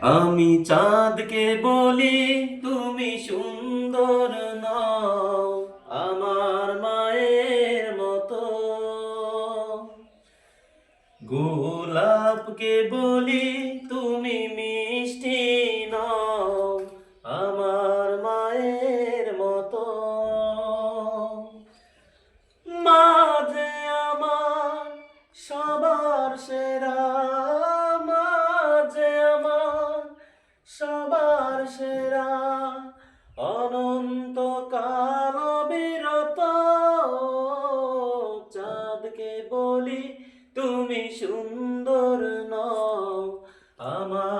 আমি চাঁদকে বলি তুমি সুন্দর নও আমার মায়ের মতো। গোলাপকে বলি তুমি মিষ্টি নও আমার মায়ের মতো। মা যে আমার সবার সেরা, মা যে আমার সবার সেরা, অনন্তকাল বিরত। চাঁদকে বলি তুমি সুন্দর নও আমার